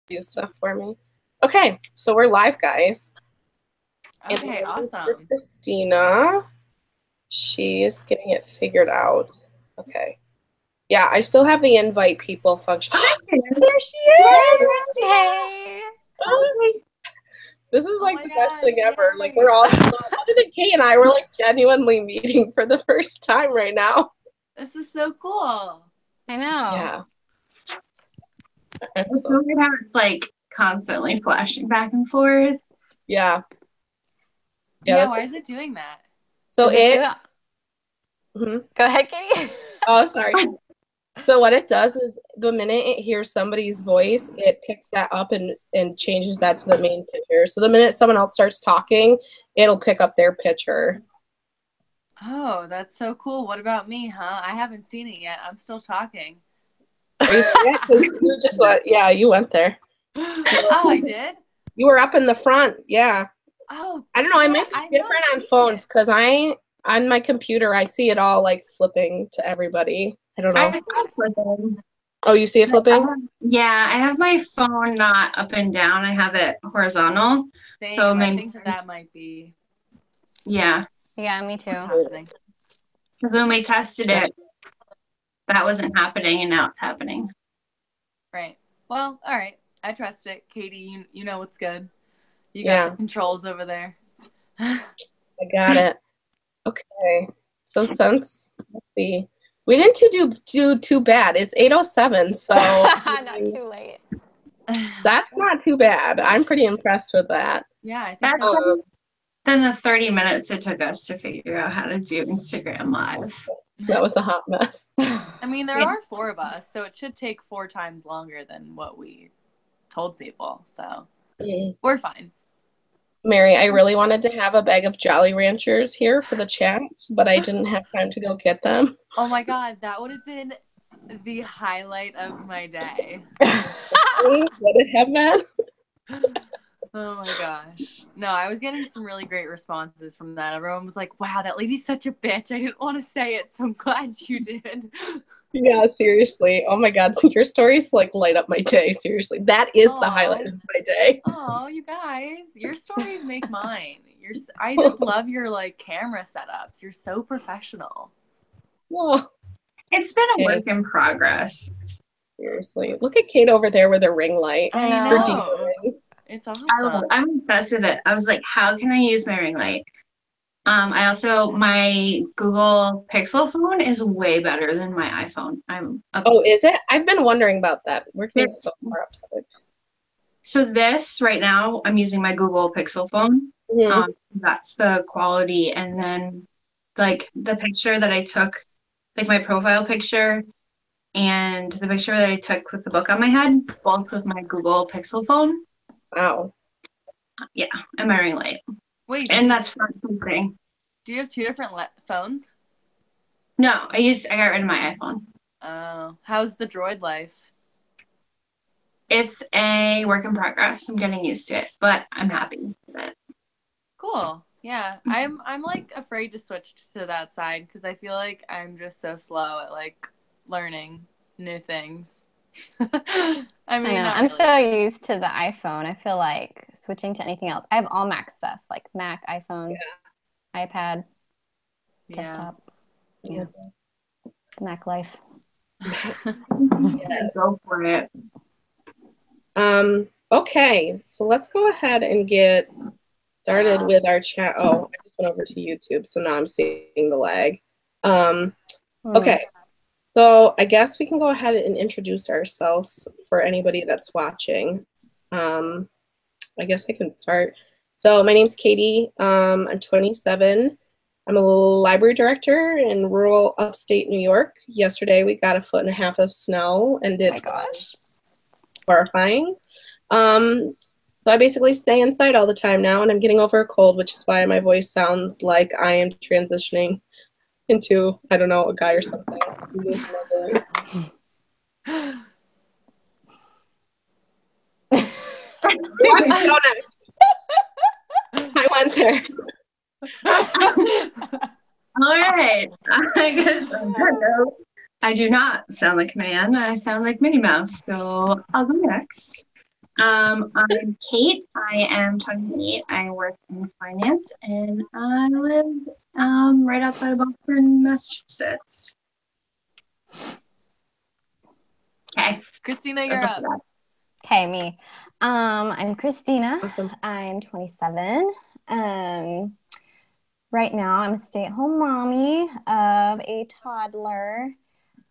do stuff for me. Okay, so we're live, guys. Okay, And awesome. Christina, she is getting it figured out. Okay. Yeah, I still have the invite people function. There she Hey, is! hey. Hi. This is Oh like my the best gosh, thing ever. Like yay. we're all other than Kay and I, we're like genuinely meeting for the first time right now. This is so cool. I know. Yeah. It's so weird how it's like constantly flashing back and forth. Yeah. Yeah, why is it doing that? So Does it do it that? Mhm. Go ahead, Katie. Oh, sorry. So what it does is the minute it hears somebody's voice, it picks that up and changes that to the main picture. So the minute someone else starts talking, it'll pick up their picture. Oh, that's so cool. What about me, huh? I haven't seen it yet. I'm still talking. Are you yeah, 'cause you just went, yeah, you went there. Oh, I did? You were up in the front, yeah. Oh, I don't know, it yeah, might be I different on noticed phones it. because on my computer I see it all like flipping to everybody. I don't I know. was flipping. Oh, you see it flipping? Yeah, I have my phone not up and down. I have it horizontal. Same. So I maybe, think that might be yeah. Yeah, me too. what's happening. Because when we tested it, that wasn't happening, and now it's happening. Right. Well, all right. I trust it. Katie, you know what's good. You got Yeah. the controls over there. I got it. Okay. So since let's see. We didn't do too bad. It's 8:07, so Not too late. that's not too bad. I'm pretty impressed with that. Yeah, I think That's so. then the 30 minutes it took us to figure out how to do Instagram Live. That was a hot mess. I mean, there are 4 of us, so it should take 4 times longer than what we told people. So we're fine. Mary, I really wanted to have a bag of Jolly Ranchers here for the chat, but I didn't have time to go get them. Oh my god, that would have been the highlight of my day. Would it have been? Oh my gosh. No, I was getting some really great responses from that. Everyone was like, wow, that lady's such a bitch. I didn't want to say it, so I'm glad you did. Yeah, seriously. Oh my God, your stories like light up my day. Seriously, that is the highlight of my day. Oh, you guys, your stories make mine. I just love your like camera setups. You're so professional. Well, It's been a work in progress. Seriously, look at Kate over there with a ring light. I know. For it's awesome. I'm obsessed with it. I was like, how can I use my ring light? I also, my Google Pixel phone is way better than my iPhone. Oh, is it? I've been wondering about that. We're getting so far off topic. So this right now, I'm using my Google Pixel phone. Mm-hmm. That's the quality. And then like the picture that I took, like my profile picture and the picture that I took with the book on my head, both with my Google Pixel phone. Wow. Yeah, and my ring light. Wait, and that's front facing. Do you have 2 different phones? No, I got rid of my iPhone. Oh, how's the Droid life? It's a work in progress. I'm getting used to it, but I'm happy with it. Cool. Yeah, I'm like afraid to switch to that side because I feel like I'm just so slow at like learning new things. I mean, I know. I'm so used to the iPhone. I feel like switching to anything else. I have all Mac stuff, like Mac, iPhone, iPad, desktop. Yeah. Mac life. Yes. Go for it. Okay, so let's go ahead and get started with our chat. Oh, I just went over to YouTube, so now I'm seeing the lag. Okay, so I guess we can go ahead and introduce ourselves for anybody that's watching. I guess I can start. So my name's Katie. I'm 27. I'm a library director in rural upstate New York. Yesterday we got 1.5 feet of snow and Oh my gosh. Horrifying. So I basically stay inside all the time now, and I'm getting over a cold, which is why my voice sounds like I am transitioning into, I don't know, a guy or something. What's going on? I went there. All right. I guess I do not sound like a man. I sound like Minnie Mouse. So I'll go next. I'm Kate. I am 28. I work in finance, and I live right outside of Boston, Massachusetts. Okay. Cristina, you're up. Okay, me. I'm Cristina. Awesome. I'm 27. Right now, I'm a stay-at-home mommy of a toddler.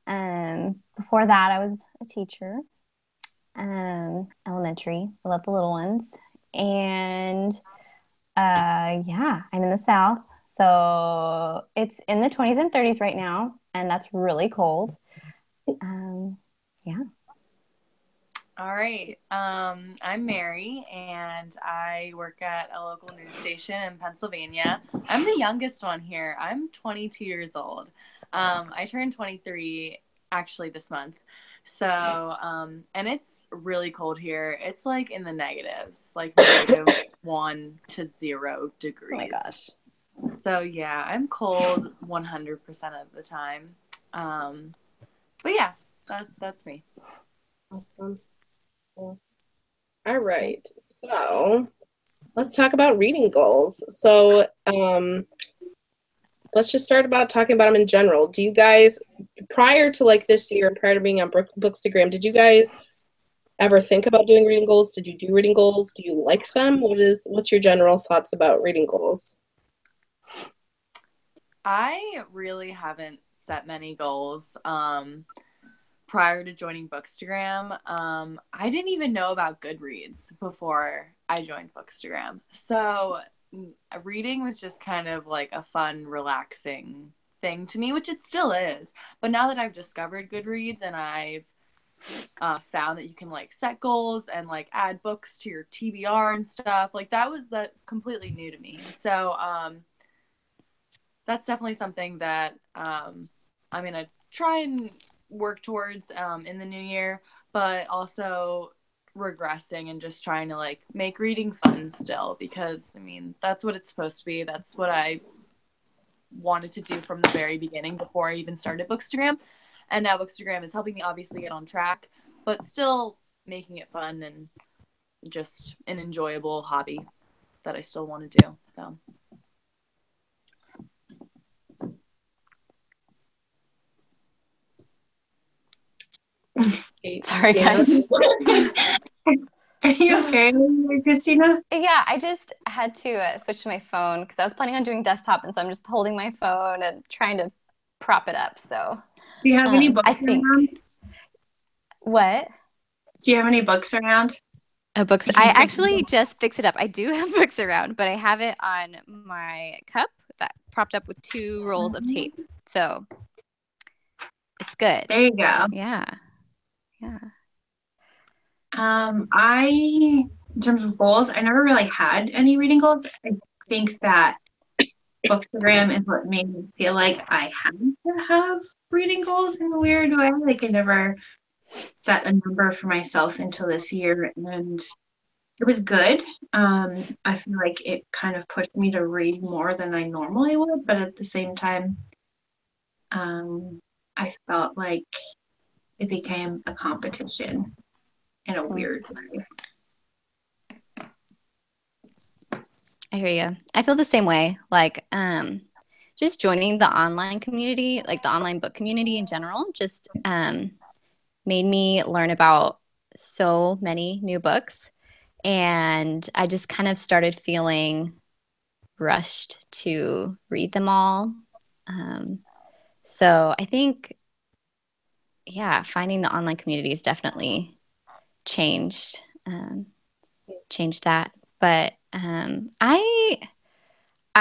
Before that, I was a teacher, elementary. I love the little ones. And yeah, I'm in the South. So it's in the 20s and 30s right now, and that's really cold. Yeah. All right. I'm Mary, and I work at a local news station in Pennsylvania. I'm the youngest one here. I'm 22 years old. I turned 23 actually this month. So, and it's really cold here. It's like in the negatives, like -1 to 0 degrees. Oh my gosh. So yeah, I'm cold 100% of the time. But yeah, that's me. Awesome. Cool. All right. So let's talk about reading goals. So let's just start about talking about them in general. Do you guys, prior to like this year, prior to being on Bookstagram, did you guys ever think about doing reading goals? Did you do reading goals? Do you like them? What's your general thoughts about reading goals? I really haven't set many goals. Prior to joining Bookstagram, I didn't even know about Goodreads before I joined Bookstagram. So reading was just kind of like a fun, relaxing thing to me, which it still is. But now that I've discovered Goodreads and I've found that you can like set goals and like add books to your TBR and stuff, like that completely new to me. So that's definitely something that I'm gonna try and work towards in the new year, but also regressing and just trying to like make reading fun still, because I mean that's what it's supposed to be. That's what I wanted to do from the very beginning before I even started Bookstagram, and now Bookstagram is helping me obviously get on track, but still making it fun and just an enjoyable hobby that I still want to do. So Sorry, guys. Are you okay, Cristina? Yeah, I just had to switch to my phone because I was planning on doing desktop, and so I'm just holding my phone and trying to prop it up. So, Do you have any books around? What? Do you have any books around? Books. I actually just fixed it up. I do have books around, but I have it on my cup that propped up with 2 rolls of tape. So it's good. There you go. Yeah. Yeah. In terms of goals, I never really had any reading goals. I think that Bookstagram is what made me feel like I had to have reading goals in a weird way. Like I never set a number for myself until this year, and it was good. I feel like it kind of pushed me to read more than I normally would, but at the same time, I felt like it became a competition in a weird way. I hear you. I feel the same way. Like, just joining the online community, like the online book community in general, just made me learn about so many new books. And I just kind of started feeling rushed to read them all. So I think, yeah, finding the online community has definitely changed that. But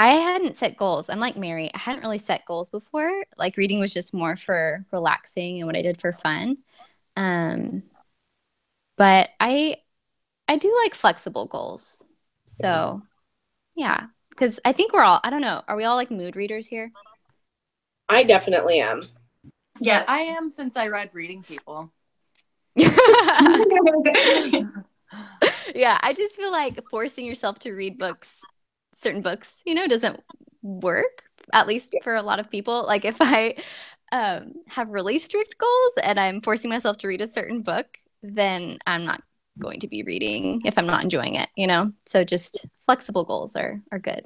I hadn't set goals. I'm like Mary. I hadn't really set goals before. Like reading was just more for relaxing and what I did for fun. But I do like flexible goals. So yeah, because I think I don't know, are we all like mood readers here? I definitely am. Yeah, I am, since I read Reading People. Yeah, I just feel like forcing yourself to read certain books, doesn't work, at least for a lot of people. Like if I have really strict goals and I'm forcing myself to read a certain book, then I'm not going to be reading if I'm not enjoying it, you know? So just flexible goals are good.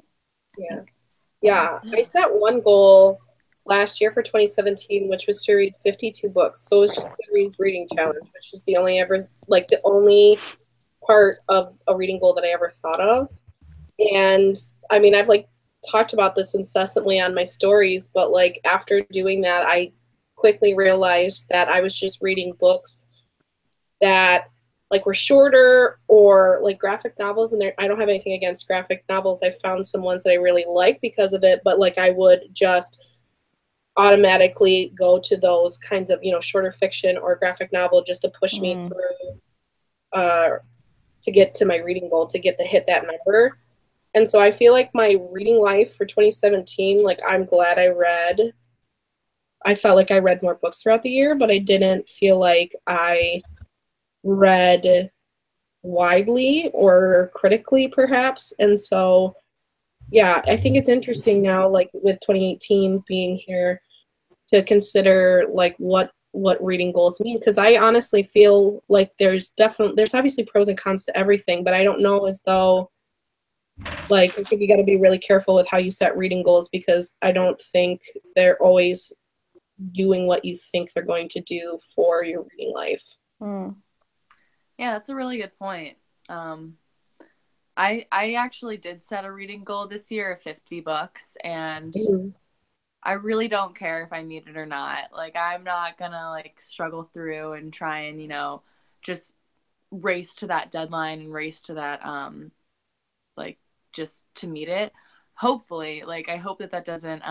Yeah. I set one goal last year for 2017, which was to read 52 books. So it was just Goodreads reading challenge, which is the only part of a reading goal that I ever thought of. And I mean, I've like talked about this incessantly on my stories, but like after doing that, I quickly realized that I was just reading books that like were shorter or like graphic novels, and I don't have anything against graphic novels. I found some ones that I really like because of it, but like I would just automatically go to those kinds of, shorter fiction or graphic novel just to push me through to get to my reading goal, to hit that number. And so I feel like my reading life for 2017, like I'm glad I felt like I read more books throughout the year, but I didn't feel like I read widely or critically perhaps. And so, yeah, I think it's interesting now, like with 2018 being here, to consider like what reading goals mean, because I honestly feel like there's obviously pros and cons to everything, but I don't know as though, like, I think you got to be really careful with how you set reading goals, because I don't think they're always doing what you think they're going to do for your reading life. Yeah, that's a really good point. I actually did set a reading goal this year of 50 books, and I really don't care if I meet it or not. Like, I'm not gonna like struggle through and try and, just race to that deadline and race to that, like, just to meet it. Hopefully, like, I hope that doesn't,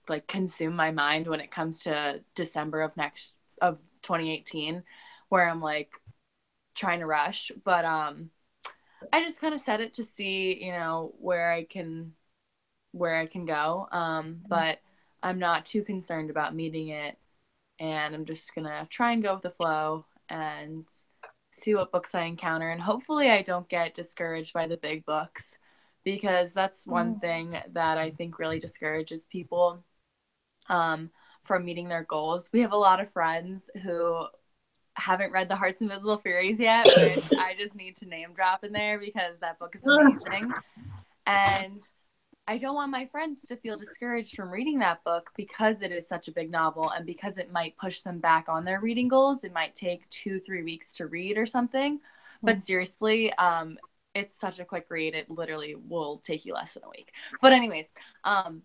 like, consume my mind when it comes to December of 2018, where I'm like trying to rush. But, I just kind of set it to see, where I can go. But I'm not too concerned about meeting it, and I'm just gonna try and go with the flow and see what books I encounter. And hopefully I don't get discouraged by the big books, because that's one thing that I think really discourages people from meeting their goals. We have a lot of friends who haven't read The Heart's Invisible Furies yet, which I just need to name drop in there because that book is amazing. And I don't want my friends to feel discouraged from reading that book because it is such a big novel, and because it might push them back on their reading goals. It might take 2-3 weeks to read or something. But seriously, it's such a quick read. It literally will take you less than a week. But anyways,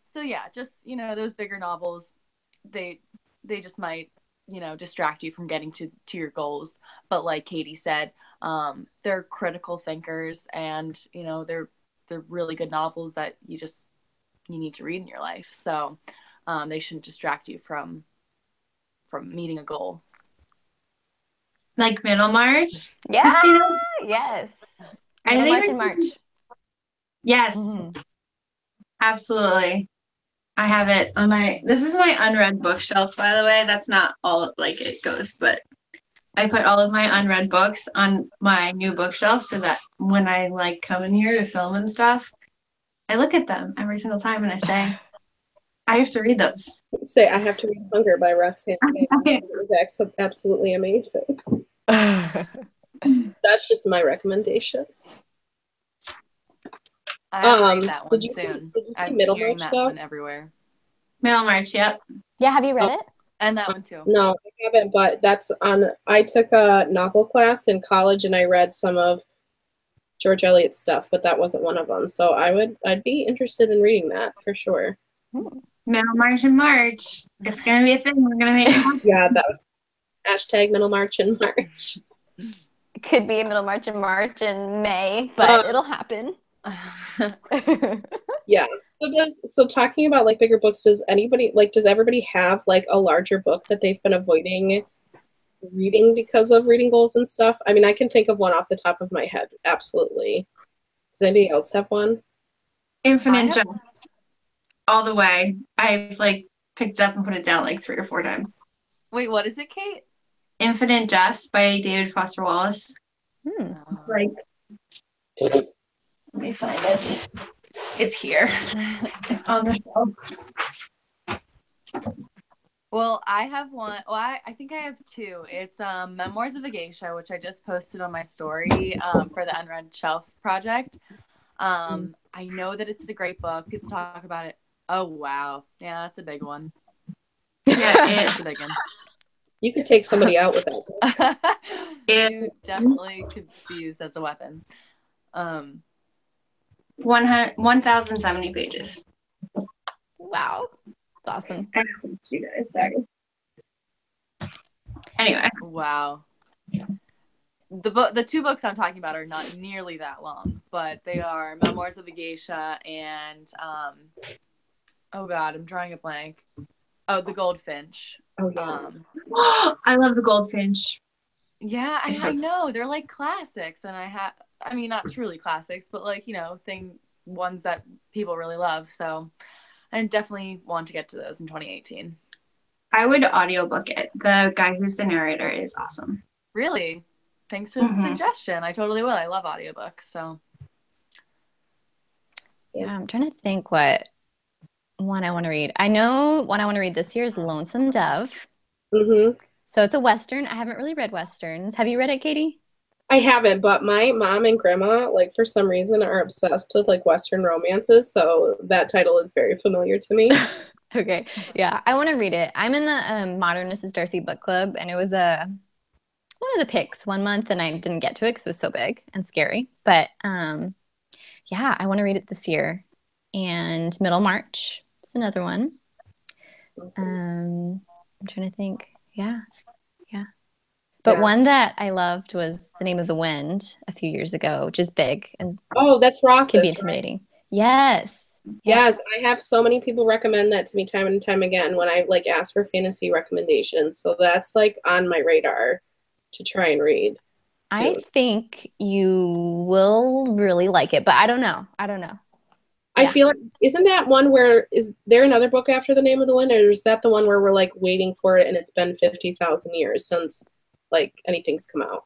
so yeah, just, those bigger novels, they just might, distract you from getting to your goals. But like Katie said, they're critical thinkers, and, they're really good novels that you need to read in your life. So they shouldn't distract you from meeting a goal. Like Middlemarch? Yeah. Cristina? Yes. Middlemarch in March. Yes. Absolutely. I have it on this is my unread bookshelf, by the way. That's not all like it goes, but I put all of my unread books on my new bookshelf so that when I like come in here to film and stuff, I look at them every single time and I say, I have to read those. I have to read Hunger by Roxanne. It was absolutely amazing. That's just my recommendation. I have to read that one soon. I'm hearing that one everywhere. Middlemarch, yep. Yeah, have you read it? And that one too. No, I haven't, but I took a novel class in college and I read some of George Eliot's stuff, but that wasn't one of them. So I'd be interested in reading that for sure. Middlemarch in March. It's gonna be a thing. We're gonna make it. Yeah, that was hashtag Middlemarch in March. It could be a Middlemarch in March in May, but it'll happen. Yeah. So talking about like bigger books, does everybody have like a larger book that they've been avoiding reading because of reading goals and stuff? I mean, I can think of one off the top of my head. Absolutely. Does anybody else have one? Infinite Jest. All the way. I've like picked it up and put it down like 3 or 4 times. Wait, what is it, Kate? Infinite Jest by David Foster Wallace. Like, let me find it. It's here. It's on the shelf. Well, I have one. Well, I think I have two. It's Memoirs of a Geisha, which I just posted on my story for the Unread Shelf project. I know that it's a great book. People talk about it. Oh, wow. Yeah, that's a big one. Yeah, It's a big one. You could take somebody out with that. You definitely could be used as a weapon. 1,070 pages. Wow. It's awesome. I know, you guys, sorry. Anyway. Wow. The two books I'm talking about are not nearly that long, but they are Memoirs of a Geisha and oh god, I'm drawing a blank. Oh, The Goldfinch. Oh yeah. I love The Goldfinch. Yeah, I know. They're like classics, and I mean, not truly classics, but like, ones that people really love. So I definitely want to get to those in 2018. I would audiobook it. The guy who's the narrator is awesome. Really? Thanks for the suggestion. I totally will. I love audiobooks, so. Yeah, I'm trying to think what one I want to read. I know one I want to read this year is Lonesome Dove. Mm-hmm. So it's a Western. I haven't really read Westerns. Have you read it, Katie? I haven't, but my mom and grandma, like for some reason, are obsessed with like Western romances, so that title is very familiar to me. Okay, yeah, I want to read it. I'm in the Modern Mrs. Darcy book club, and it was one of the picks one month, and I didn't get to it because it was so big and scary. But yeah, I want to read it this year. And Middlemarch is another one. I'm trying to think. Yeah. But one that I loved was The Name of the Wind a few years ago, which is big and that's Rothfuss, can be intimidating. Right? Yes. I have so many people recommend that to me time and time again when I like ask for fantasy recommendations. So that's like on my radar to try and read. I think you will really like it, but I don't know. I feel like, isn't that one where, is there another book after The Name of the Wind, or is that the one where we're like waiting for it and it's been 50,000 years since like anything's come out?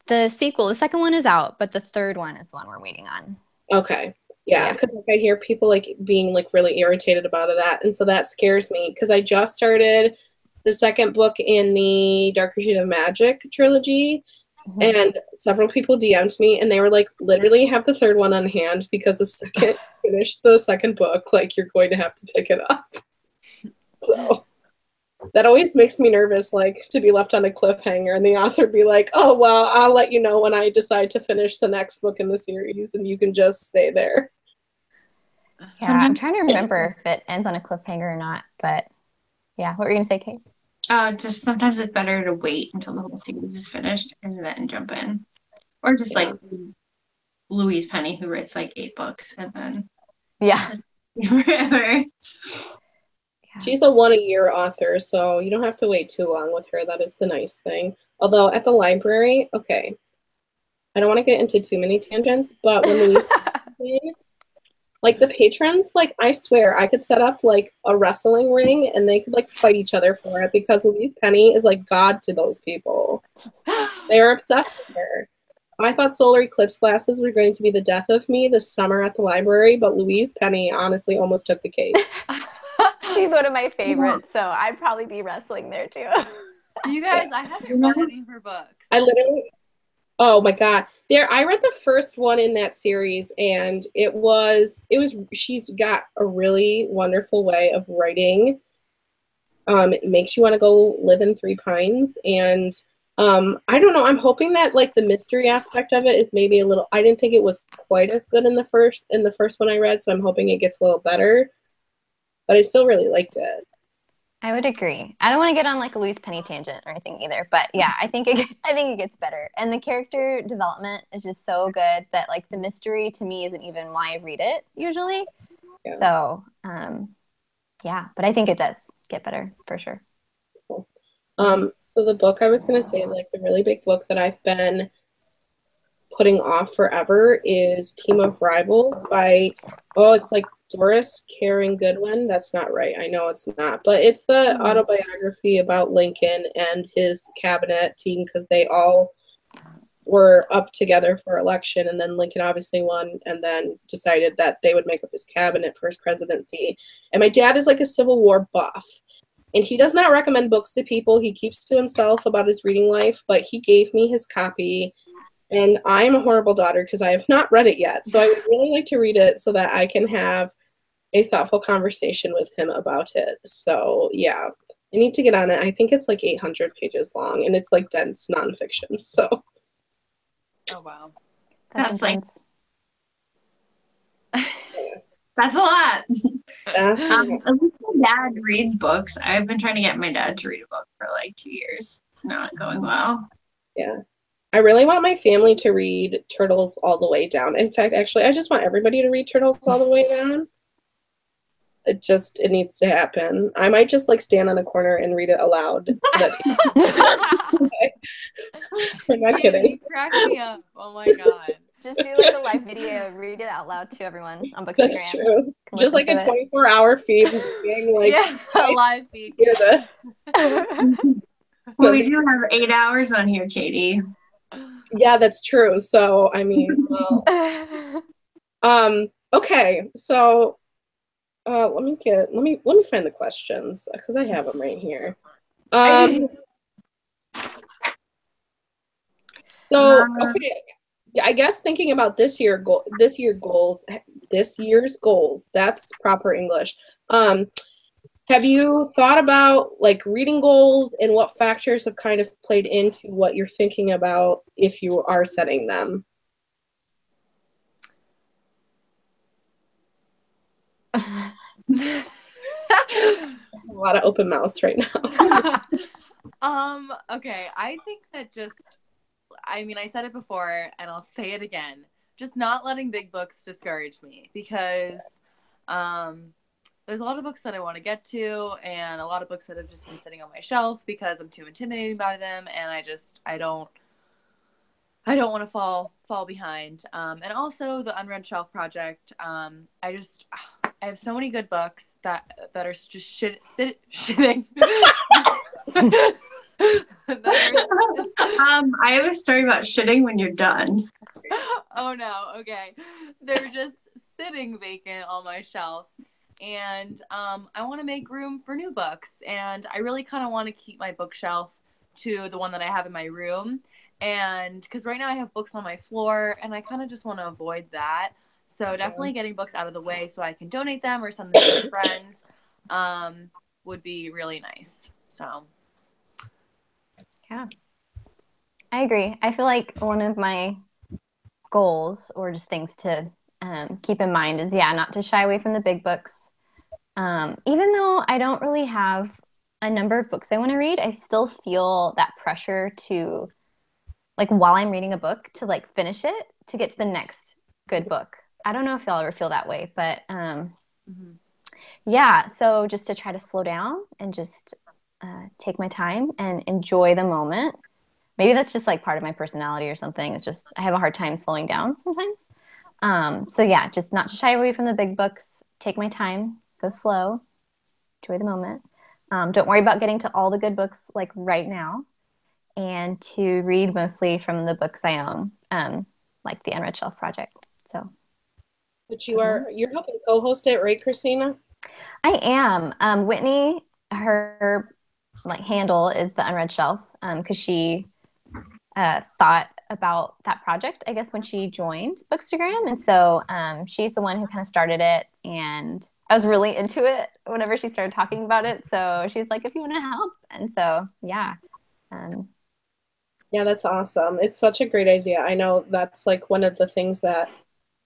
The sequel, the second one is out, but the third one is the one we're waiting on. Okay. Yeah, because like I hear people like being like really irritated about that, and so that scares me because I just started the second book in the Darker Shade of Magic trilogy, and several people DM'd me, and they were like, literally have the third one on hand because the second finish the second book, like you're going to have to pick it up. So that always makes me nervous, like to be left on a cliffhanger and the author be like, oh, well, I'll let you know when I decide to finish the next book in the series and you can just stay there. Yeah, I'm trying to remember if it ends on a cliffhanger or not, but yeah. What were you going to say, Kate? Just sometimes it's better to wait until the whole series is finished and then jump in. Or just like Louise Penny, who writes like 8 books and then forever. She's a one-a-year author, so you don't have to wait too long with her. That is the nice thing. Although at the library, okay, I don't want to get into too many tangents, but when Louise, like the patrons, like I swear I could set up like a wrestling ring and they could like fight each other for it because Louise Penny is like God to those people. They are obsessed with her. I thought solar eclipse classes were going to be the death of me this summer at the library, but Louise Penny honestly almost took the cake. She's one of my favorites, so I'd probably be wrestling there too. You guys, I haven't read any of her books. I literally, oh my God. I read the first one in that series, and she's got a really wonderful way of writing. It makes you want to go live in Three Pines, and I don't know, I'm hoping that like the mystery aspect of it is maybe a little, I didn't think it was quite as good in the first one I read, so I'm hoping it gets a little better. But I still really liked it. I would agree. I don't want to get on like a Louise Penny tangent or anything either, but yeah, I think it gets better. And the character development is just so good that like the mystery to me isn't even why I read it usually. Yeah. So, yeah, but I think it does get better for sure. Cool. So the book I was going to say, like the really big book that I've been putting off forever is Team of Rivals by, it's like Doris Karen Goodwin. That's not right. I know it's not, but it's the autobiography about Lincoln and his cabinet team because they all were up together for election, and then Lincoln obviously won and then decided that they would make up his cabinet for his presidency. And my dad is like a Civil War buff. And he does not recommend books to people. He keeps to himself about his reading life, but he gave me his copy. And I'm a horrible daughter because I have not read it yet. So I would really like to read it so that I can have a thoughtful conversation with him about it. So yeah, I need to get on it. I think it's like 800 pages long and it's like dense nonfiction. So. Oh, wow. That's like, that's a lot. At least my dad reads books. I've been trying to get my dad to read a book for like 2 years. It's not going well. Yeah. I really want my family to read Turtles All the Way Down. In fact, actually, I just want everybody to read Turtles All the Way Down. It needs to happen. I might just like stand on a corner and read it aloud so that I'm not kidding. You crack me up. Oh my God. Just do like a live video, read it out loud to everyone on Bookstagram. That's true. Just like a 24-hour feed being like, yeah, a live feed. Well, we do have 8 hours on here, Katie. Yeah, that's true. So I mean, well, okay. So let me find the questions because I have them right here. So okay, I guess thinking about this year's goals, that's proper English. Have you thought about like reading goals and what factors have kind of played into what you're thinking about if you are setting them? A lot of open mouths right now. Okay, I think that I said it before and I'll say it again. Just not letting big books discourage me because there's a lot of books that I want to get to and a lot of books that have just been sitting on my shelf because I'm too intimidated by them and I don't want to fall behind. And also the Unread Shelf Project. I have so many good books that are just shitting. I have a story about shitting when you're done. Oh no, okay. They're just sitting vacant on my shelf. And I want to make room for new books. And I really kind of want to keep my bookshelf to the one that I have in my room. And because right now I have books on my floor and I kind of just want to avoid that. So definitely getting books out of the way so I can donate them or send them to friends would be really nice. So. Yeah. I agree. I feel like one of my goals or just things to keep in mind is, not to shy away from the big books. Even though I don't really have a number of books I want to read, I still feel that pressure to, like, while I'm reading a book, to like finish it to get to the next good book. I don't know if y'all ever feel that way, but so just to try to slow down and just take my time and enjoy the moment. Maybe that's just like part of my personality or something. It's just I have a hard time slowing down sometimes. Just not to shy away from the big books. Take my time, go slow, enjoy the moment. Don't worry about getting to all the good books like right now, and to read mostly from the books I own, like the Unread Shelf Project. So, but you're helping co-host it, right, Cristina? I am. Whitney, her like handle is the Unread Shelf because she thought about that project, I guess, when she joined Bookstagram. And so she's the one who kind of started it. And I was really into it whenever she started talking about it. So she's like, if you want to help. And so, yeah. Yeah, that's awesome. It's such a great idea. I know that's like one of the things that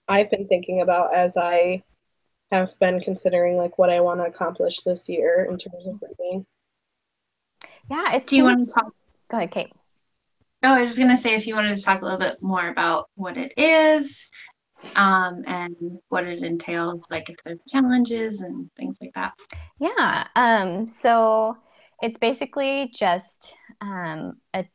I've been thinking about as I have been considering like what I want to accomplish this year in terms of reading. Yeah. Do you want to talk? Go ahead, Kate. No, I was just going to say if you wanted to talk a little bit more about what it is and what it entails, like if there's challenges and things like that. Yeah. So it's basically just a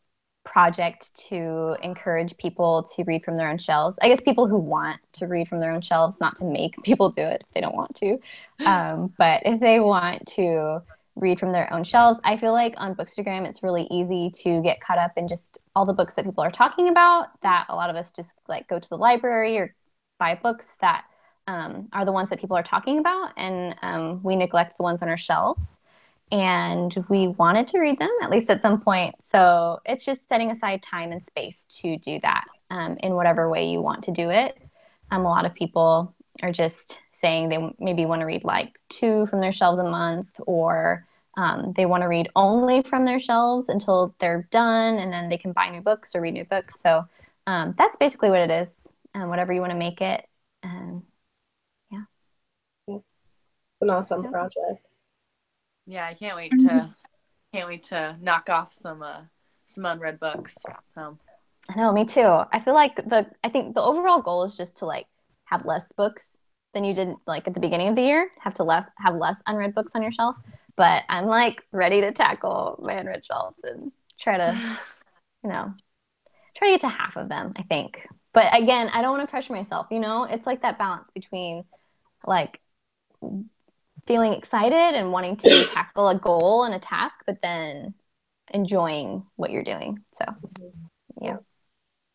project to encourage people to read from their own shelves. I guess people who want to read from their own shelves, not to make people do it if they don't want to. But if they want to read from their own shelves, I feel like on Bookstagram, it's really easy to get caught up in just all the books that people are talking about, that a lot of us just like go to the library or buy books that are the ones that people are talking about. And we neglect the ones on our shelves. and we wanted to read them at least at some point. So it's just setting aside time and space to do that in whatever way you want to do it. A lot of people are just saying they maybe want to read like 2 from their shelves a month, or they want to read only from their shelves until they're done, and then they can buy new books or read new books. So that's basically what it is, whatever you want to make it. Yeah. It's an awesome project. Yeah, I can't wait to knock off some unread books. So I know, me too. I feel like I think the overall goal is just to like have less books than you did like at the beginning of the year, have less unread books on your shelf. But I'm like ready to tackle my unread shelf and try to, try to get to half of them, I think. But again, I don't want to pressure myself, It's like that balance between like feeling excited and wanting to tackle a goal and a task, but then enjoying what you're doing. So, yeah.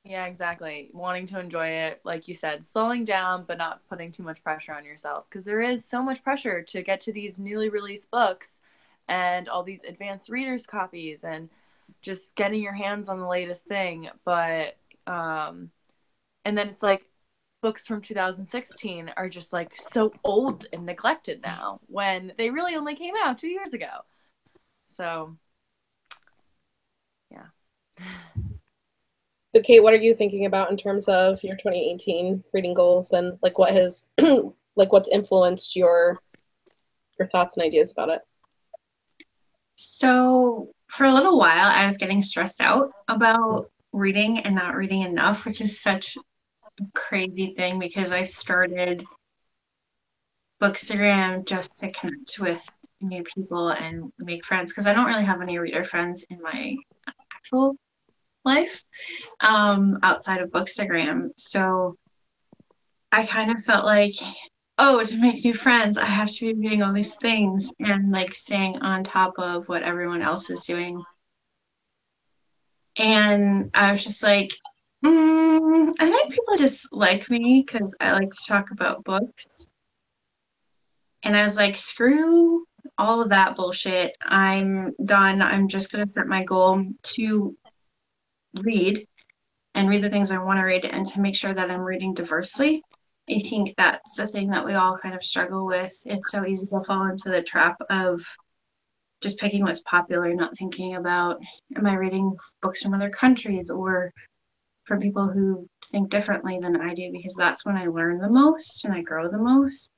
Yeah, exactly. Wanting to enjoy it, like you said, slowing down, but not putting too much pressure on yourself, because there is so much pressure to get to these newly released books and all these advanced readers copies and just getting your hands on the latest thing. But, and then it's like books from 2016 are just like so old and neglected now when they really only came out 2 years ago. So, yeah. So, Kait, what are you thinking about in terms of your 2018 reading goals, and like what has like what's influenced your thoughts and ideas about it? So for a little while, I was getting stressed out about reading and not reading enough, which is such a crazy thing because I started Bookstagram just to connect with new people and make friends, because I don't really have any reader friends in my actual life outside of Bookstagram. So I kind of felt like, oh, to make new friends, I have to be reading all these things and like staying on top of what everyone else is doing. And I was just like, I think people just like me because I like to talk about books. And I was like, screw all of that bullshit. I'm done. I'm just going to set my goal to read and read the things I want to read and to make sure that I'm reading diversely. I think that's the thing that we all kind of struggle with. It's so easy to fall into the trap of just picking what's popular, not thinking about, am I reading books from other countries or from people who think differently than I do, because that's when I learn the most and I grow the most.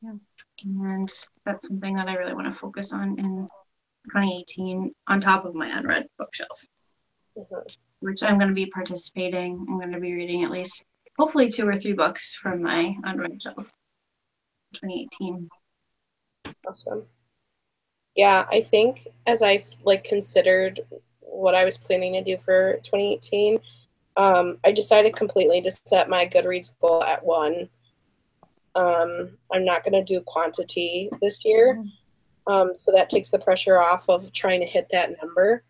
Yeah. And that's something that I really want to focus on in 2018 on top of my unread bookshelf, which I'm going to be participating. I'm going to be reading at least hopefully 2 or 3 books from my unread shelf 2018. Awesome. Yeah, I think as I like considered what I was planning to do for 2018, I decided completely to set my Goodreads goal at 1. I'm not going to do quantity this year, so that takes the pressure off of trying to hit that number.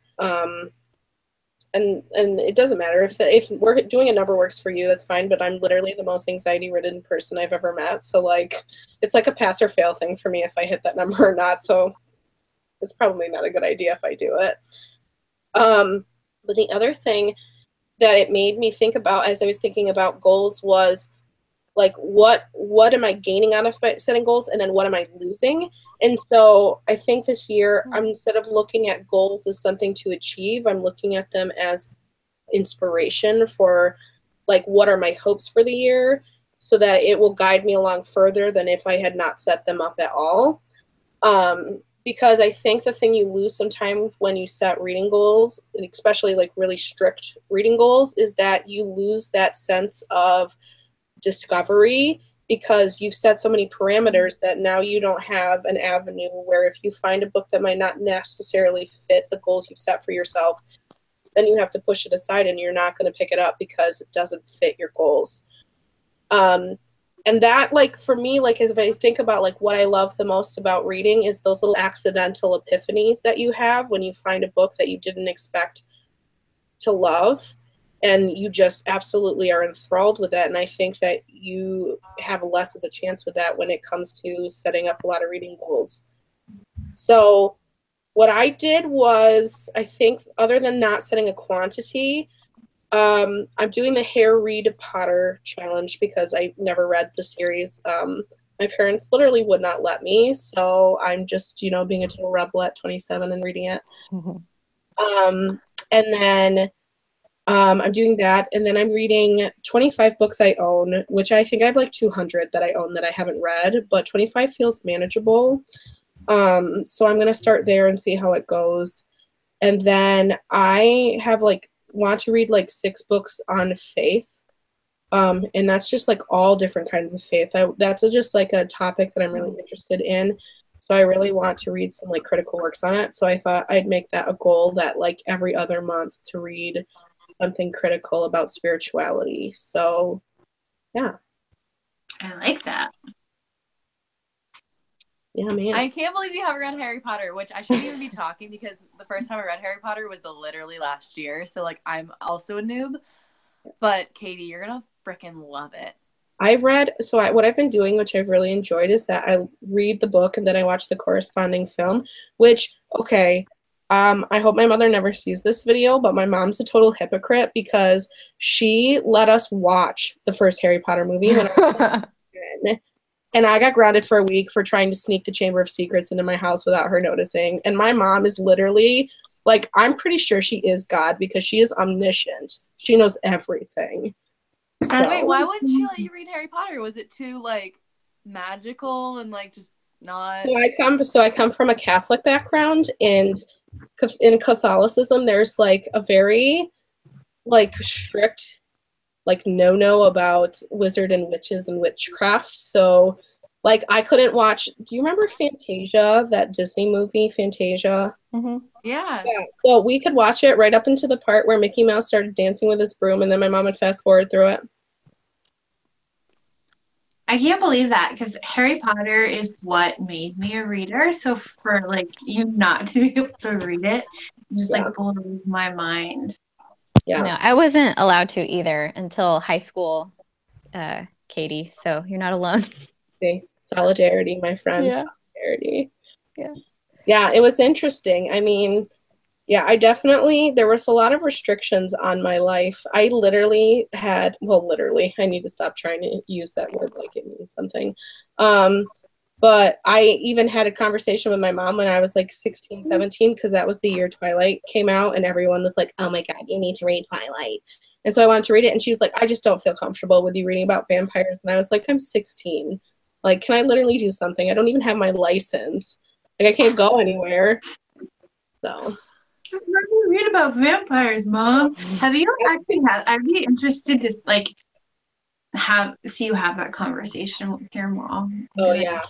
And it doesn't matter if we're doing a number works for you, that's fine. But I'm literally the most anxiety-ridden person I've ever met, so like it's like a pass or fail thing for me if I hit that number or not. So it's probably not a good idea if I do it. But the other thing that it made me think about as I was thinking about goals was like what am I gaining out of setting goals, and then what am I losing? And so I think this year, instead of looking at goals as something to achieve, I'm looking at them as inspiration for like what are my hopes for the year, so that it will guide me along further than if I had not set them up at all. Because I think the thing you lose sometimes when you set reading goals, and especially like really strict reading goals, is that you lose that sense of discovery, because you've set so many parameters that now you don't have an avenue where if you find a book that might not necessarily fit the goals you've set for yourself, then you have to push it aside and you're not going to pick it up because it doesn't fit your goals. And that, like, for me, like, as I think about like what I love the most about reading is those little accidental epiphanies that you have when you find a book that you didn't expect to love, and you just absolutely are enthralled with that. And I think that you have less of a chance with that when it comes to setting up a lot of reading goals. So what I did was, I think, other than not setting a quantity, I'm doing the Harry Potter challenge because I never read the series. My parents literally would not let me, so I'm just, being a total rebel at 27 and reading it. And then I'm doing that, and then I'm reading 25 books I own, which I think I have like 200 that I own that I haven't read, but 25 feels manageable. So I'm going to start there and see how it goes. And then I have want to read 6 books on faith. And that's just all different kinds of faith. That's just a topic that I'm really interested in. So I really want to read some critical works on it. So I thought I'd make that a goal that every other month to read something critical about spirituality. So yeah. I like that. Yeah, man. I can't believe you haven't read Harry Potter, which I shouldn't even be talking because the first time I read Harry Potter was literally last year. So I'm also a noob. But Katie, you're gonna freaking love it. What I've been doing, which I've really enjoyed, is that I read the book and then I watch the corresponding film, which, okay, I hope my mother never sees this video, but my mom's a total hypocrite because she let us watch the first Harry Potter movie when I was 10, and I got grounded for a week for trying to sneak the Chamber of Secrets into my house without her noticing. And my mom is literally, I'm pretty sure she is God because she is omniscient. She knows everything. So. Wait, why wouldn't she let you read Harry Potter? Was it too magical and just not? So I come from a Catholic background, and in Catholicism, there's a very strict no about wizard and witches and witchcraft. So I couldn't watch. Do you remember Fantasia, that Disney movie, Fantasia? Mm-hmm. Yeah. So we could watch it right up into the part where Mickey Mouse started dancing with his broom, and then my mom would fast forward through it. I can't believe that because Harry Potter is what made me a reader. So for you not to be able to read it just blows my mind. Yeah. No, I wasn't allowed to either until high school, Katie. So you're not alone. See, solidarity, my friends. Yeah. Solidarity. Yeah. Yeah, it was interesting. I mean, yeah, there was a lot of restrictions on my life. I literally I need to stop trying to use that word like it means something. But I even had a conversation with my mom when I was 16, 17, because that was the year Twilight came out, and everyone was like, oh my God, you need to read Twilight. And so I wanted to read it, and she was like, I just don't feel comfortable with you reading about vampires. And I was like, I'm 16. Can I literally do something? I don't even have my license. I can't go anywhere. So. Just let me read about vampires, Mom. Have you actually I'd be interested to have you have that conversation with your mom. Oh yeah.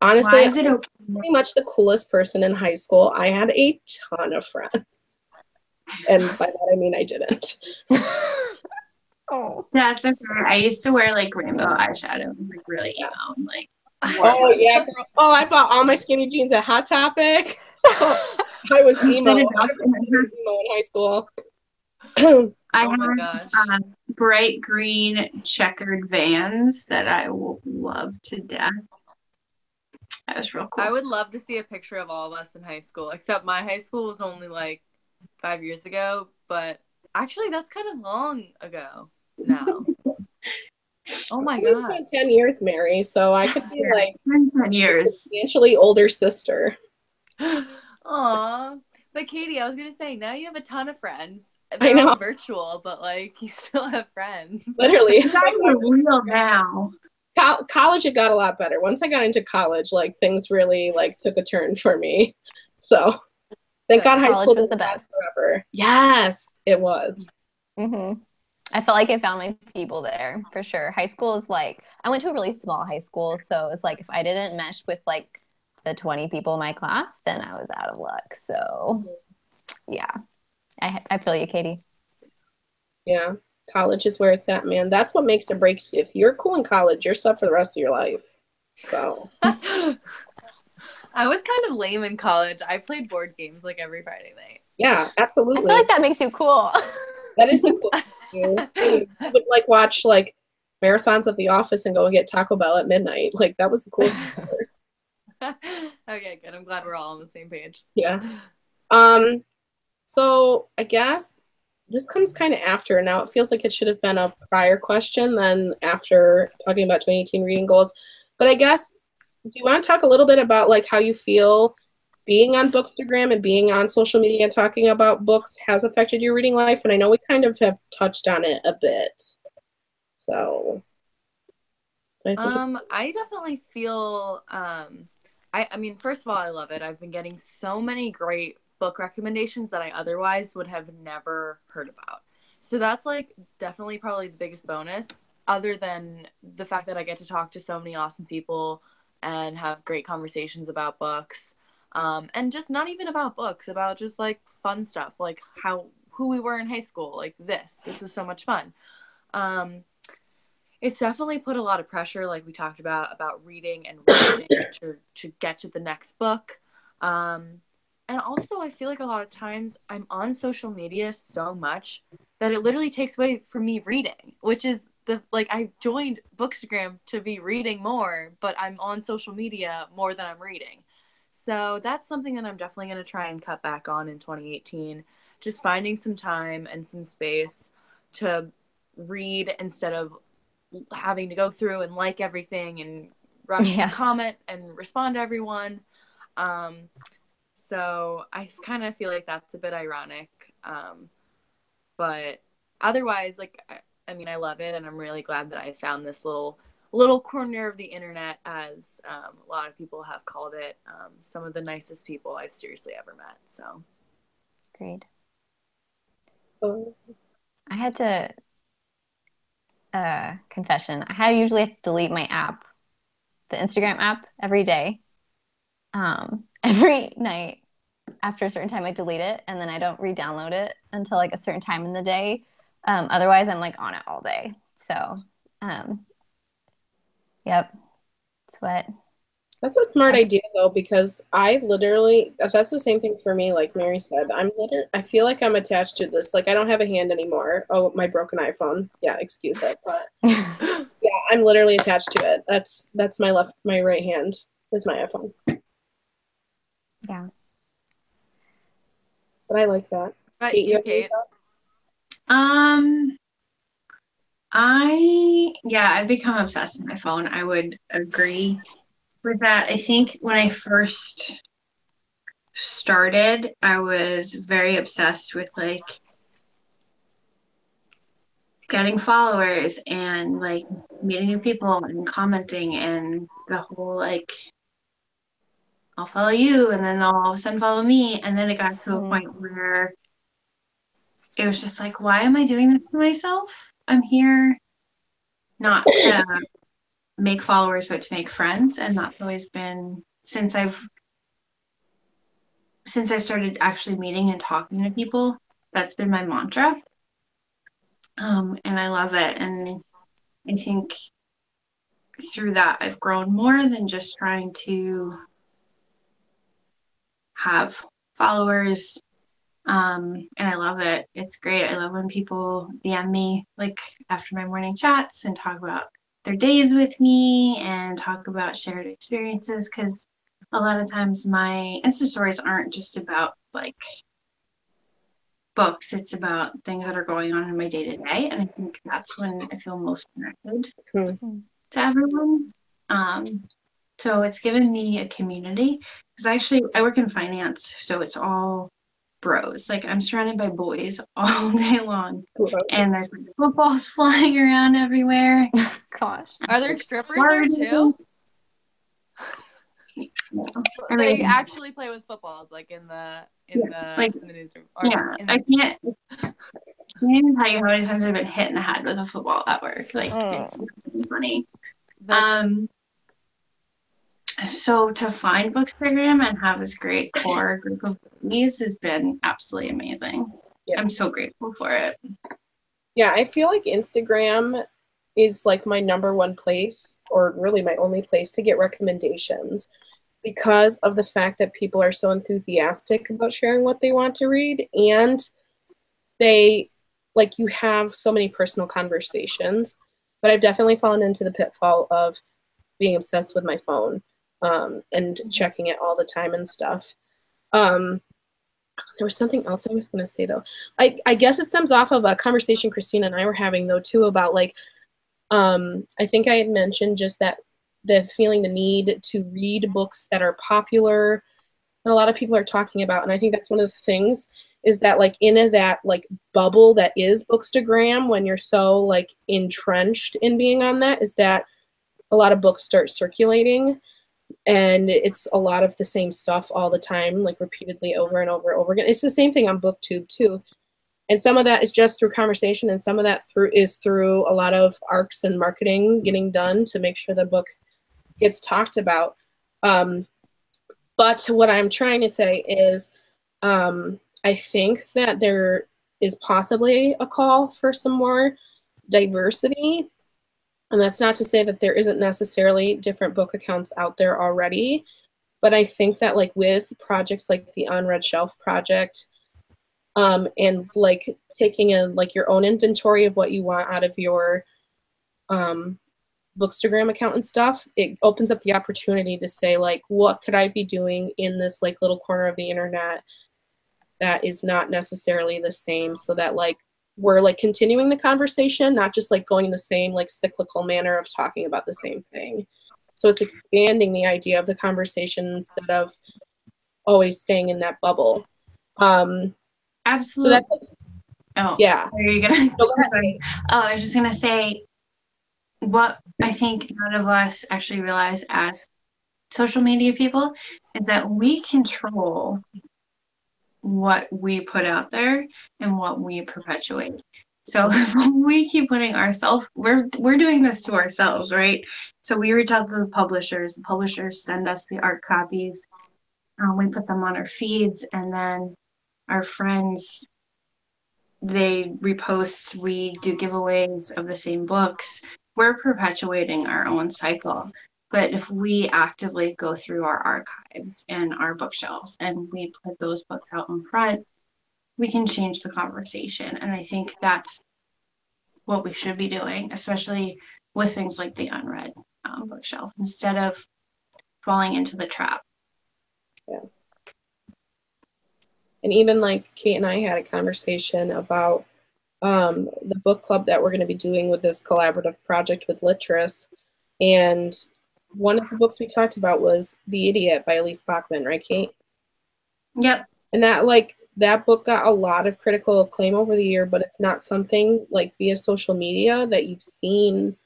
Honestly, is it okay? I'm pretty much the coolest person in high school. I had a ton of friends. And by that I mean I didn't. Oh. That's okay. I used to wear rainbow eyeshadow and really emo and oh yeah, girl. Oh, I bought all my skinny jeans at Hot Topic. I was emo. I was emo in high school. I had bright green checkered Vans that I will love to death. That was real cool. I would love to see a picture of all of us in high school, except my high school was only 5 years ago, but actually that's kind of long ago now. Oh my God. 10 years, Mary, so I could be 10 years. Substantially older sister. Aw. But Katie, I was gonna say, now you have a ton of friends. I know. All virtual, but you still have friends. Literally. It's real now. College, it got a lot better. Once I got into college, things really took a turn for me. So thank God high school was the best forever. Yes, it was. Mm-hmm. I felt like I found my people there for sure. High school is I went to a really small high school, so it's if I didn't mesh with the 20 people in my class, then I was out of luck. So yeah, I feel you, Katie. Yeah, college is where it's at, man. That's what makes or breaks you. If you're cool in college, you're set for the rest of your life. So I was kind of lame in college. I played board games every Friday night. Yeah, absolutely. I feel like that makes you cool. That is the cool thing. I would watch marathons of The Office and go and get Taco Bell at midnight. That was the coolest thing ever. Okay, good. I'm glad we're all on the same page. Yeah. So I guess this comes kind of after. Now it feels like it should have been a prior question than after talking about 2018 reading goals. But I guess, do you want to talk a little bit about like how you feel being on Bookstagram and being on social media and talking about books has affected your reading life? And I know we kind of have touched on it a bit. So I definitely feel I mean, first of all, I love it. I've been getting so many great book recommendations that I otherwise would have never heard about. So that's like definitely probably the biggest bonus, other than the fact that I get to talk to so many awesome people and have great conversations about books. And just not even about books, about just like fun stuff, like who we were in high school, like this is so much fun. It's definitely put a lot of pressure, like we talked about reading and writing to get to the next book. And also, I feel like a lot of times I'm on social media so much that it literally takes away from me reading, which is I joined Bookstagram to be reading more, but I'm on social media more than I'm reading. So that's something that I'm definitely going to try and cut back on in 2018. Just finding some time and some space to read instead of having to go through and like everything and rush and comment and respond to everyone. So I kind of feel like that's a bit ironic. But otherwise, like, I mean, I love it, and I'm really glad that I found this little corner of the internet, as a lot of people have called it, some of the nicest people I've seriously ever met. So great. I had to confession. I usually have to delete my app, the Instagram app, every day. Every night after a certain time, I delete it, and then I don't re-download it until like a certain time in the day. Otherwise, I'm like on it all day. So, yep, that's what. That's a smart idea though, because that's the same thing for me. Like Mary said, I feel like I'm attached to this. Like I don't have a hand anymore. Oh, my broken iPhone. Yeah, excuse it. But yeah, I'm literally attached to it. That's my right hand is my iPhone. Yeah. But I like that. But Kate, you Kate? I've become obsessed with my phone. I would agree with that. I think when I first started, I was very obsessed with like getting followers and like meeting new people and commenting and the whole like I'll follow you and then they'll all of a sudden follow me. And then it got to a point where it was just like, why am I doing this to myself? I'm here not to make followers, but to make friends. And that's always been since I've started actually meeting and talking to people, that's been my mantra. And I love it. And I think through that, I've grown more than just trying to have followers. And I love it. It's great. I love when people DM me like after my morning chats and talk about their days with me and talk about shared experiences, because a lot of times my Insta stories aren't just about like books. It's about things that are going on in my day to day. And I think that's when I feel most connected to everyone. So it's given me a community, because I work in finance. So it's all bros. Like I'm surrounded by boys all day long. And there's like footballs flying around everywhere. Gosh. Are there strippers there too? They actually play with footballs, like in the newsroom. I can't even tell you how many times I've been hit in the head with a football at work. Like it's funny. So to find Bookstagram and have this great core group of buddies has been absolutely amazing. Yeah. I'm so grateful for it. Yeah, I feel like Instagram is like my number one place, or really my only place to get recommendations, because of the fact that people are so enthusiastic about sharing what they want to read, and you have so many personal conversations. But I've definitely fallen into the pitfall of being obsessed with my phone. and checking it all the time and stuff. There was something else I was going to say, though. I guess it stems off of a conversation Cristina and I were having, though, too, about, like, I think I had mentioned just that the feeling the need to read books that are popular that a lot of people are talking about. And I think that's one of the things is that, like, in that, like, bubble that is Bookstagram, when you're so, like, entrenched in being on that, is that a lot of books start circulating. And it's a lot of the same stuff all the time, like repeatedly over and over and over again. It's the same thing on BookTube too. And some of that is just through conversation, and some of that is through a lot of arcs and marketing getting done to make sure the book gets talked about. But what I'm trying to say is I think that there is possibly a call for some more diversity. And that's not to say that there isn't necessarily different book accounts out there already, but I think that, like, with projects like the Unread Shelf Project, and, like, taking like your own inventory of what you want out of your Bookstagram account and stuff, it opens up the opportunity to say, like, what could I be doing in this, like, little corner of the internet that is not necessarily the same, so that, like, we're, like, continuing the conversation, not just, like, going in the same, like, cyclical manner of talking about the same thing. So it's expanding the idea of the conversation instead of always staying in that bubble. Absolutely. So that's, oh, yeah. Are you gonna? No, go ahead. Oh, I was just gonna say, what I think none of us actually realize as social media people is that we control what we put out there and what we perpetuate. So if we keep putting ourselves, we're doing this to ourselves, right? So we reach out to the publishers send us the art copies, we put them on our feeds, and then our friends, they repost, we do giveaways of the same books. We're perpetuating our own cycle. But if we actively go through our archives and our bookshelves and we put those books out in front, we can change the conversation. And I think that's what we should be doing, especially with things like the unread bookshelf, instead of falling into the trap. Yeah. And even, like, Kate and I had a conversation about the book club that we're going to be doing with this collaborative project with Litris. And one of the books we talked about was The Idiot by Elif Bachman, right, Kate? Yep. And that, like, that book got a lot of critical acclaim over the year, but it's not something, like, via social media that you've seen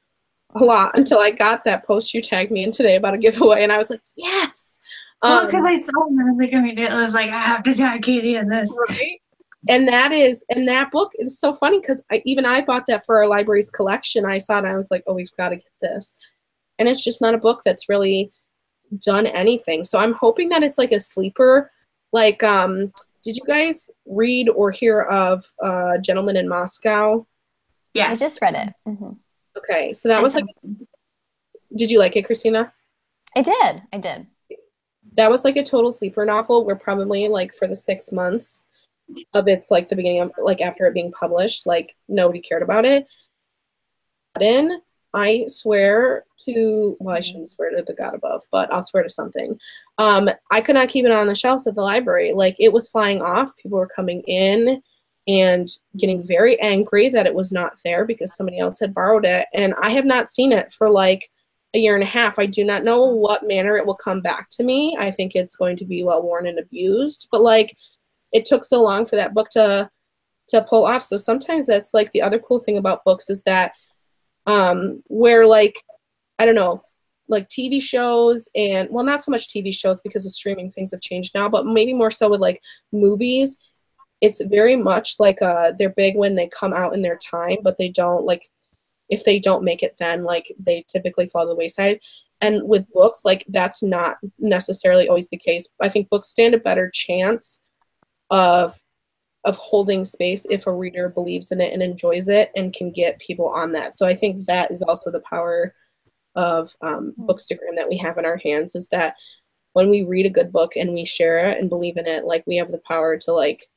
a lot until I got that post you tagged me in today about a giveaway, and I was like, yes! Well, because I saw it and I was like, I was like, I have to tag Katie in this. Right? And that book is so funny because I bought that for our library's collection. I saw it and I was like, oh, we've got to get this. And it's just not a book that's really done anything. So I'm hoping that it's like a sleeper. Like, did you guys read or hear of Gentleman in Moscow? Yes. I just read it. Mm-hmm. Okay, so that was like, did you like it, Christina? I did. That was like a total sleeper novel where probably, like, for the 6 months of its, like, the beginning of, like, after it being published, like, nobody cared about it. Then I swear to, well, I shouldn't swear to the God above, but I'll swear to something. I could not keep it on the shelves at the library. Like, it was flying off. People were coming in and getting very angry that it was not there because somebody else had borrowed it. And I have not seen it for, like, a year and a half. I do not know what manner it will come back to me. I think it's going to be well worn and abused, but, like, it took so long for that book to pull off. So sometimes that's, like, the other cool thing about books is that where, like, I don't know, like TV shows and, well, not so much TV shows because of streaming, things have changed now, but maybe more so with, like, movies. It's very much like they're big when they come out in their time, but they don't, like, if they don't make it then, like, they typically fall to the wayside. And with books, like, that's not necessarily always the case. I think books stand a better chance of holding space if a reader believes in it and enjoys it and can get people on that. So I think that is also the power of Bookstagram that we have in our hands, is that when we read a good book and we share it and believe in it, like, we have the power to, like,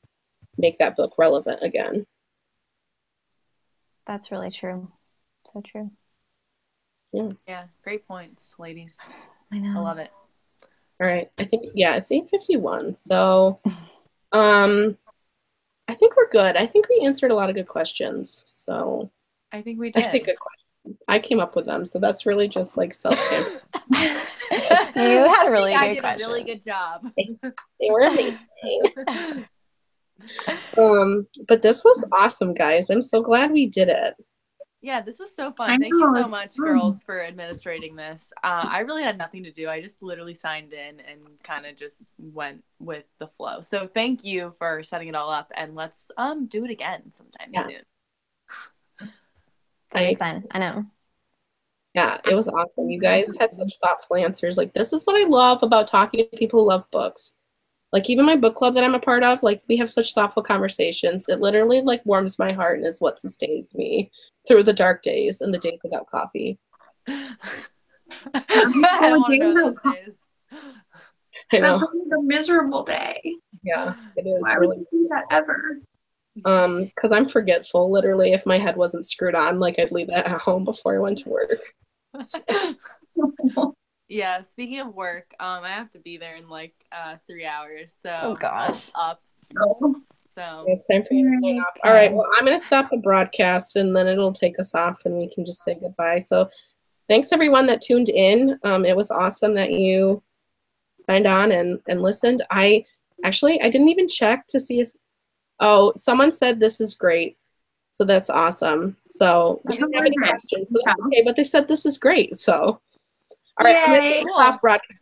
make that book relevant again. That's really true. So true. Yeah. Yeah, great points, ladies. I know. I love it. All right. I think, yeah, it's 8:51. So I think we're good. I think we answered a lot of good questions. So I think we I did. say good questions. I came up with them. So that's really just like self-care. You had really I good did questions. a really good job. They were amazing. But this was awesome, guys. I'm so glad we did it. Yeah, this was so fun. Thank you so much, girls, for administrating this. I really had nothing to do. I just literally signed in and kind of just went with the flow. So thank you for setting it all up, and let's do it again sometime soon. It's gonna be fun. I know. Yeah, it was awesome. You guys had such thoughtful answers. Like, this is what I love about talking to people who love books. Like, even my book club that I'm a part of, like, we have such thoughtful conversations. It literally, like, warms my heart and is what sustains me through the dark days and the days without coffee. I don't want to know those days. I know. That's like a miserable day. Yeah, it is. Why would you do that ever? Because I'm forgetful. Literally, if my head wasn't screwed on, like, I'd leave that at home before I went to work. Yeah, speaking of work, I have to be there in like 3 hours. So oh gosh, up. Oh. So it's time for you to sign off. All right, well, I'm gonna stop the broadcast and then it'll take us off and we can just say goodbye. So thanks everyone that tuned in. It was awesome that you signed on and listened. I didn't even check to see if someone said this is great. So that's awesome. So we didn't have any questions. So that's okay, but they said this is great. So all right, I'm gonna take off broadcast.